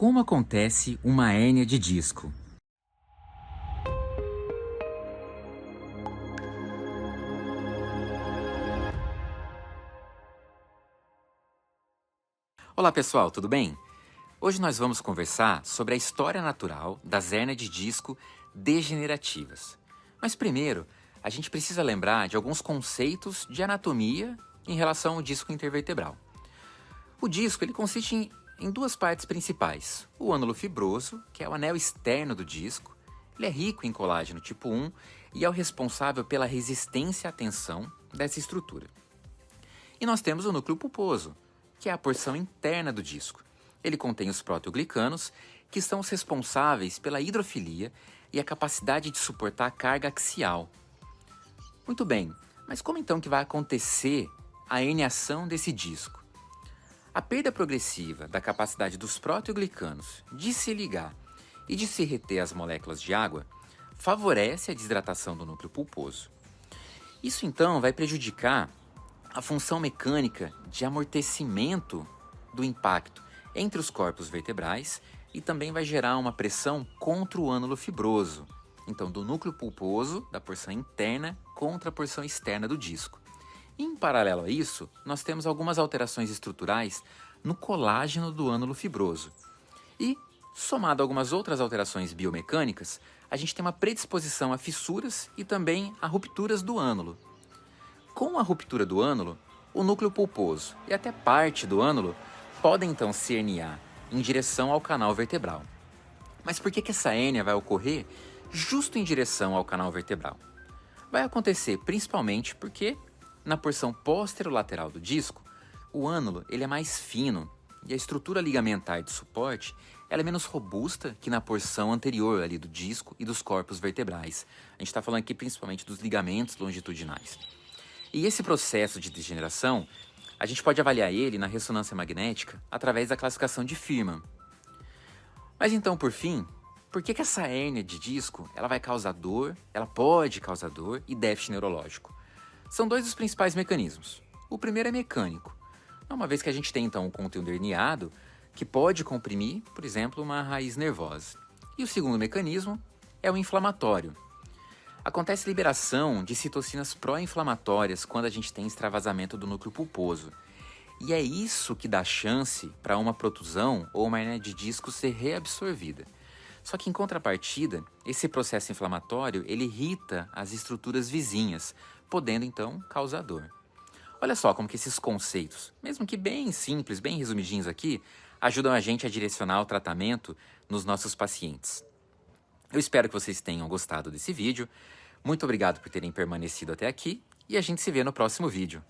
Como acontece uma hérnia de disco? Olá pessoal, tudo bem? Hoje nós vamos conversar sobre a história natural das hérnias de disco degenerativas. Mas primeiro, a gente precisa lembrar de alguns conceitos de anatomia em relação ao disco intervertebral. O disco ele consiste em duas partes principais. O ânulo fibroso, que é o anel externo do disco, ele é rico em colágeno tipo 1 e é o responsável pela resistência à tensão dessa estrutura. E nós temos o núcleo pulposo, que é a porção interna do disco. Ele contém os proteoglicanos, que são os responsáveis pela hidrofilia e a capacidade de suportar a carga axial. Muito bem, mas como então que vai acontecer a herniação desse disco? A perda progressiva da capacidade dos proteoglicanos de se ligar e de se reter às moléculas de água favorece a desidratação do núcleo pulposo. Isso então vai prejudicar a função mecânica de amortecimento do impacto entre os corpos vertebrais e também vai gerar uma pressão contra o ânulo fibroso, então do núcleo pulposo, da porção interna, contra a porção externa do disco. Em paralelo a isso, nós temos algumas alterações estruturais no colágeno do ânulo fibroso. E, somado a algumas outras alterações biomecânicas, a gente tem uma predisposição a fissuras e também a rupturas do ânulo. Com a ruptura do ânulo, o núcleo pulposo e até parte do ânulo podem então se herniar em direção ao canal vertebral. Mas por que essa hérnia vai ocorrer justo em direção ao canal vertebral? Vai acontecer principalmente porque, na porção posterolateral do disco, o ânulo ele é mais fino e a estrutura ligamentar de suporte ela é menos robusta que na porção anterior ali do disco e dos corpos vertebrais. A gente está falando aqui principalmente dos ligamentos longitudinais. E esse processo de degeneração, a gente pode avaliar ele na ressonância magnética através da classificação de Firman. Mas então, por fim, por que essa hérnia de disco ela vai causar dor, ela pode causar dor e déficit neurológico? São dois dos principais mecanismos. O primeiro é mecânico, uma vez que a gente tem então um conteúdo herniado que pode comprimir, por exemplo, uma raiz nervosa. E o segundo mecanismo é o inflamatório. Acontece liberação de citocinas pró-inflamatórias quando a gente tem extravasamento do núcleo pulposo. E é isso que dá chance para uma protusão ou uma hérnia de disco ser reabsorvida. Só que em contrapartida, esse processo inflamatório ele irrita as estruturas vizinhas, podendo então causar dor. Olha só como que esses conceitos, mesmo que bem simples, bem resumidinhos aqui, ajudam a gente a direcionar o tratamento nos nossos pacientes. Eu espero que vocês tenham gostado desse vídeo. Muito obrigado por terem permanecido até aqui e a gente se vê no próximo vídeo.